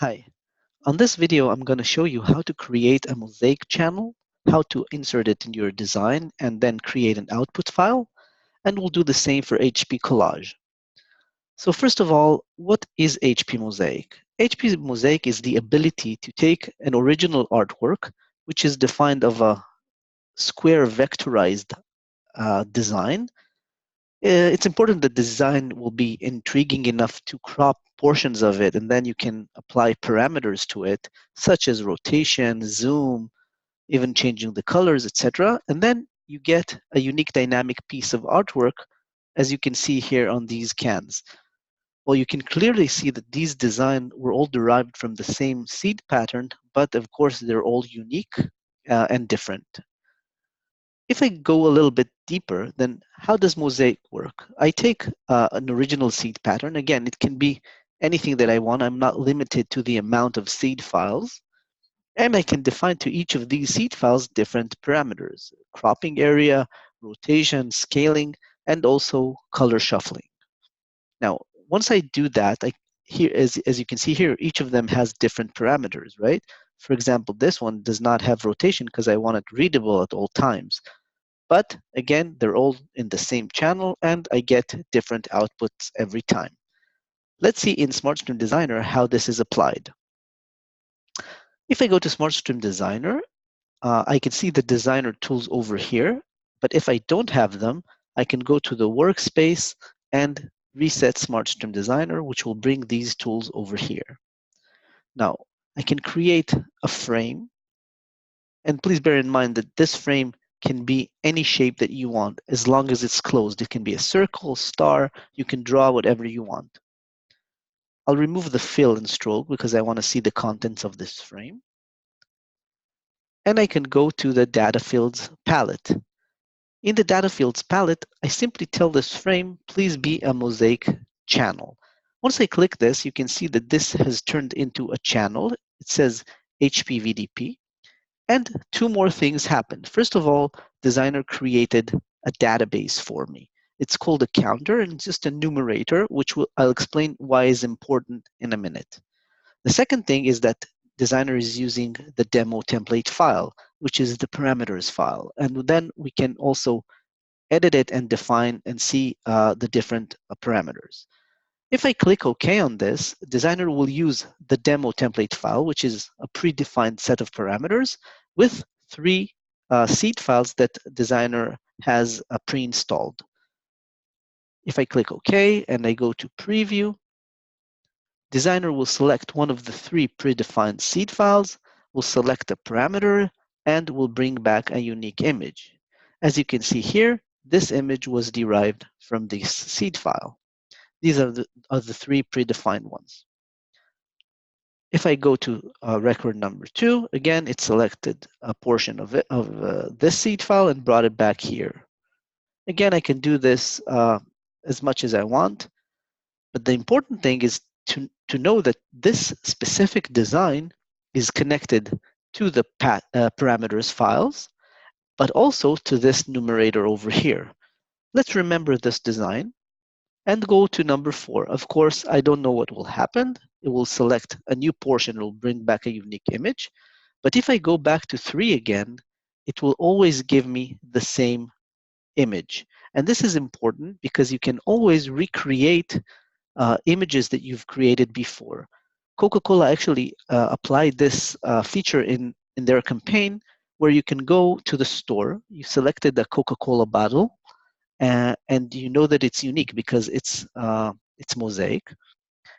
Hi, on this video, I'm going to show you how to create a mosaic channel, how to insert it in your design, and then create an output file. And we'll do the same for HP Collage. So first of all, what is HP Mosaic? HP Mosaic is the ability to take an original artwork, which is defined of a square vectorized design. It's important that the design will be intriguing enough to crop portions of it, and then you can apply parameters to it, such as rotation, zoom, even changing the colors, etc. And then you get a unique dynamic piece of artwork, as you can see here on these cans. Well, you can clearly see that these designs were all derived from the same seed pattern, but of course they're all unique and different. If I go a little bit deeper, then how does Mosaic work? I take an original seed pattern. Again, it can be anything that I want. I'm not limited to the amount of seed files. And I can define to each of these seed files different parameters: cropping area, rotation, scaling, and also color shuffling. Now, once I do that, here, as you can see here, each of them has different parameters, right? For example, this one does not have rotation because I want it readable at all times. But again, they're all in the same channel and I get different outputs every time. Let's see in SmartStream Designer how this is applied. If I go to SmartStream Designer, I can see the designer tools over here. But if I don't have them, I can go to the workspace and reset SmartStream Designer, which will bring these tools over here. Now, I can create a frame. And please bear in mind that this frame can be any shape that you want, as long as it's closed. It can be a circle, star, you can draw whatever you want. I'll remove the fill and stroke because I want to see the contents of this frame. And I can go to the data fields palette. In the data fields palette, I simply tell this frame, please be a mosaic channel. Once I click this, you can see that this has turned into a channel. It says HP VDP. And two more things happened. First of all, Designer created a database for me. It's called a counter and just a numerator, which I'll explain why is important in a minute. The second thing is that Designer is using the demo template file, which is the parameters file. And then we can also edit it and define and see the different parameters. If I click OK on this, Designer will use the demo template file, which is a predefined set of parameters with three seed files that Designer has pre-installed. If I click OK and I go to Preview, Designer will select one of the three predefined seed files, will select a parameter, and will bring back a unique image. As you can see here, this image was derived from this seed file. These are the three predefined ones. If I go to record number 2, again, it selected a portion of this seed file and brought it back here. Again, I can do this as much as I want, but the important thing is to know that this specific design is connected to the parameters files, but also to this numerator over here. Let's remember this design and go to number 4. Of course, I don't know what will happen. It will select a new portion. It will bring back a unique image. But if I go back to 3 again, it will always give me the same image. And this is important because you can always recreate images that you've created before. Coca-Cola actually applied this feature in their campaign where you can go to the store, you selected the Coca-Cola bottle, and you know that it's unique because it's mosaic,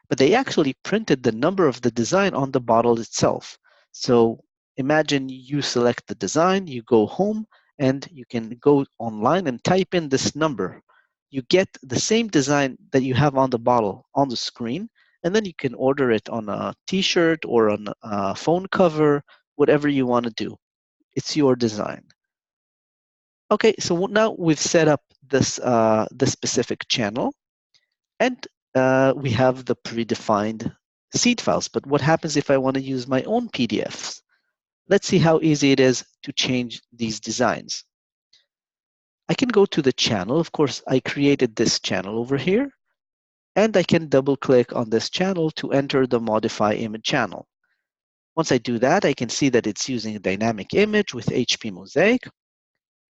but they actually printed the number of the design on the bottle itself. So imagine you select the design, you go home, and you can go online and type in this number. You get the same design that you have on the bottle on the screen, and then you can order it on a t-shirt or on a phone cover, whatever you want to do. It's your design. Okay, so now we've set up this specific channel, and we have the predefined seed files. But what happens if I want to use my own PDFs? Let's see how easy it is to change these designs. I can go to the channel. Of course, I created this channel over here. And I can double click on this channel to enter the modify image channel. Once I do that, I can see that it's using a dynamic image with HP Mosaic.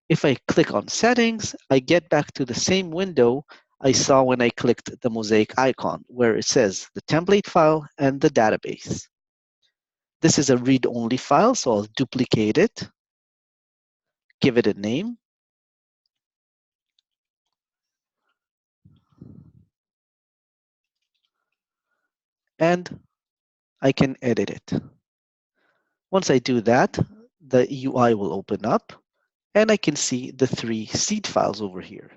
If I click on settings, I get back to the same window I saw when I clicked the Mosaic icon, where it says the template file and the database. This is a read-only file, so I'll duplicate it, give it a name, and I can edit it. Once I do that, the UI will open up, and I can see the 3 seed files over here: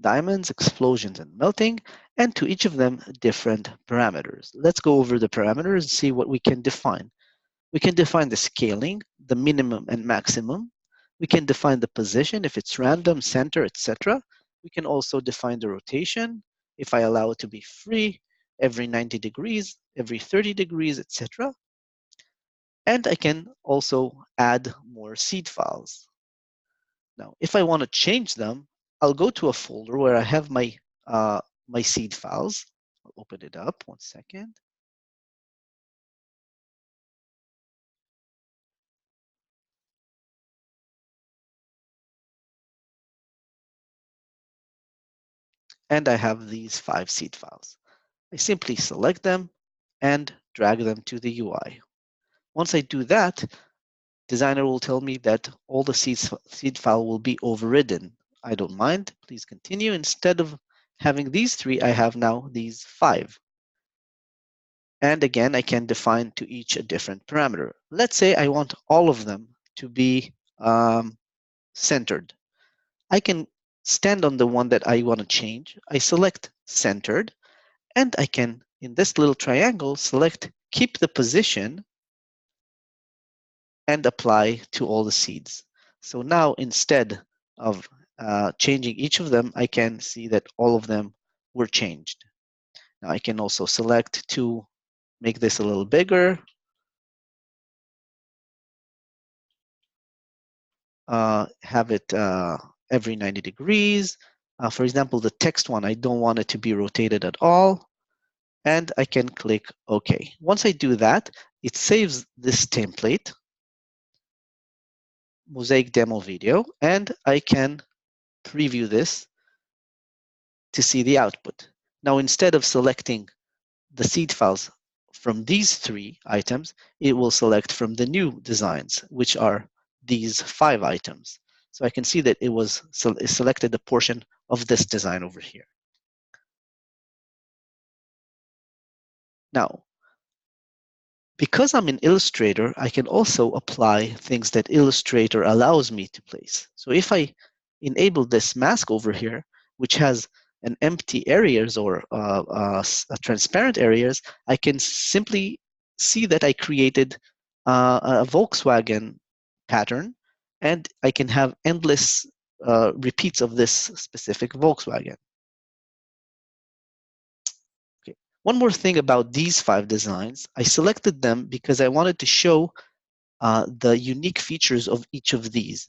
diamonds, explosions, and melting, and to each of them, different parameters. Let's go over the parameters and see what we can define. We can define the scaling, the minimum and maximum. We can define the position, if it's random, center, etc. We can also define the rotation, if I allow it to be free, every 90 degrees, every 30 degrees, etc. And I can also add more seed files. Now, if I want to change them, I'll go to a folder where I have my seed files. I'll open it up, 1 second. And I have these 5 seed files. I simply select them and drag them to the UI. Once I do that, Designer will tell me that all the seed file will be overridden. I don't mind, please continue. Instead of having these 3, I have now these 5. And again, I can define to each a different parameter. Let's say I want all of them to be centered. I can stand on the one that I want to change. I select centered, and I can, in this little triangle, select keep the position and apply to all the seeds. So now instead of changing each of them, I can see that all of them were changed. Now I can also select to make this a little bigger. Have it every 90 degrees. For example, the text one, I don't want it to be rotated at all. And I can click OK. Once I do that, it saves this template, Mosaic demo video, and I can preview this to see the output. Now, instead of selecting the seed files from these 3 items, it will select from the new designs, which are these 5 items. So I can see that it selected the portion of this design over here. Now, because I'm in Illustrator, I can also apply things that Illustrator allows me to place. So if I enable this mask over here, which has an empty areas or transparent areas, I can simply see that I created a Volkswagen pattern, and I can have endless repeats of this specific Volkswagen. Okay. One more thing about these 5 designs, I selected them because I wanted to show the unique features of each of these.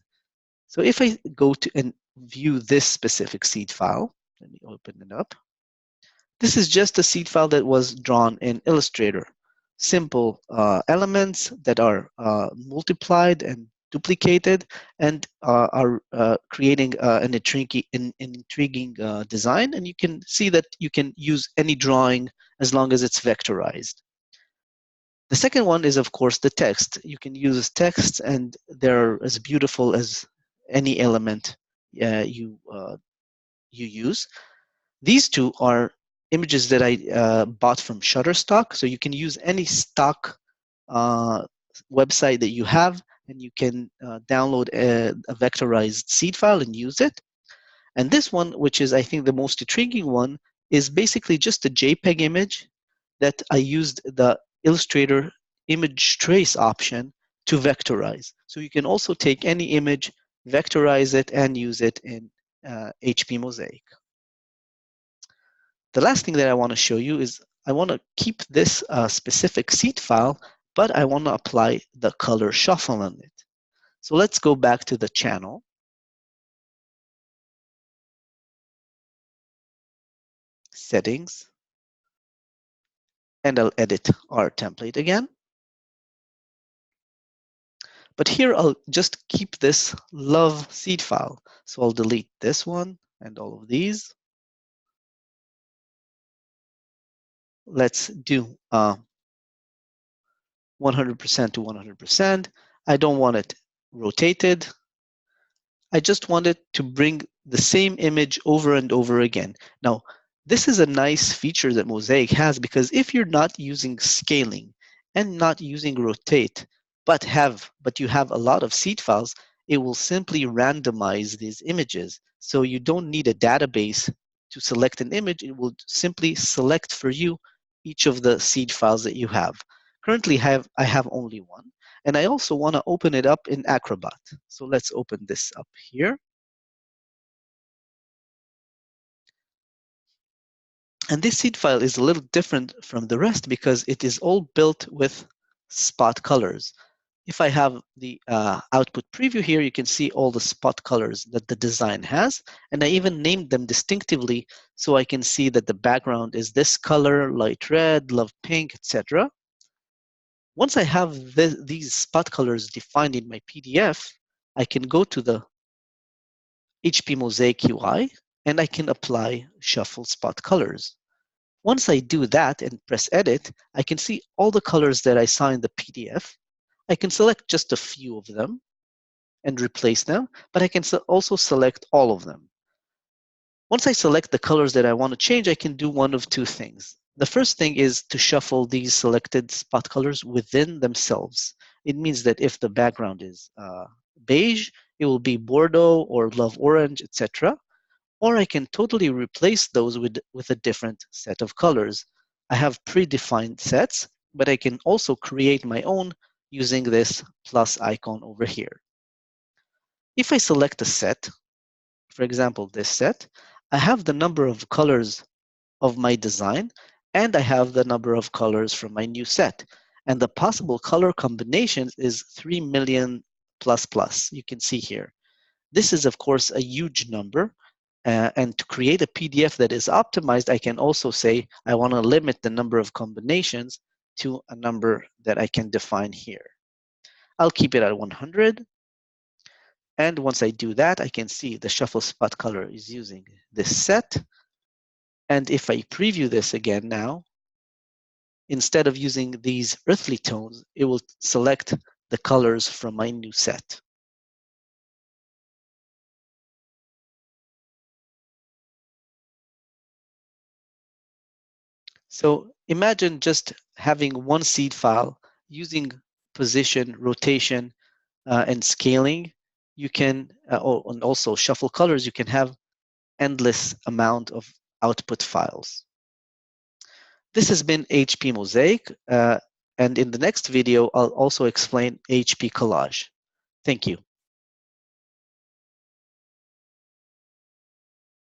So if I go to and view this specific seed file, let me open it up. This is just a seed file that was drawn in Illustrator. Simple elements that are multiplied and duplicated and are creating an intriguing design. And you can see that you can use any drawing as long as it's vectorized. The second one is, of course, the text. You can use text, and they're as beautiful as any element you use. These 2 are images that I bought from Shutterstock. So you can use any stock website that you have, and you can download a vectorized seed file and use it. And this one, which is I think the most intriguing one, is basically just a JPEG image that I used the Illustrator image trace option to vectorize. So you can also take any image, vectorize it, and use it in HP Mosaic. The last thing that I want to show you is I want to keep this specific seed file, but I want to apply the color shuffle on it. So let's go back to the channel. settings, and I'll edit our template again. But here I'll just keep this love seed file. So I'll delete this one and all of these. Let's do 100% to 100%. I don't want it rotated. I just wanted to bring the same image over and over again. Now, this is a nice feature that Mosaic has, because if you're not using scaling and not using rotate, but you have a lot of seed files, it will simply randomize these images. So you don't need a database to select an image. It will simply select for you each of the seed files that you have. Currently, I have only one. And I also want to open it up in Acrobat. So let's open this up here. And this seed file is a little different from the rest because it is all built with spot colors. If I have the output preview here, you can see all the spot colors that the design has. And I even named them distinctively so I can see that the background is this color, light red, love pink, etc. Once I have these spot colors defined in my PDF, I can go to the HP Mosaic UI and I can apply shuffle spot colors. Once I do that and press edit, I can see all the colors that I saw in the PDF. I can select just a few of them and replace them, but I can also select all of them. Once I select the colors that I want to change, I can do one of two things. The first thing is to shuffle these selected spot colors within themselves. It means that if the background is beige, it will be Bordeaux or love orange, etc. Or I can totally replace those with a different set of colors. I have predefined sets, but I can also create my own using this plus icon over here. If I select a set, for example, this set, I have the number of colors of my design, and I have the number of colors from my new set. And the possible color combinations is 3 million plus plus, you can see here. This is, of course, a huge number. And to create a PDF that is optimized, I can also say I want to limit the number of combinations to a number that I can define here. I'll keep it at 100. And once I do that, I can see the shuffle spot color is using this set. And if I preview this again now, instead of using these earthly tones, it will select the colors from my new set. So imagine just having one seed file using position, rotation, and scaling. You can, and also shuffle colors, you can have endless amount of output files. This has been HP Mosaic, and in the next video, I'll also explain HP Collage. Thank you.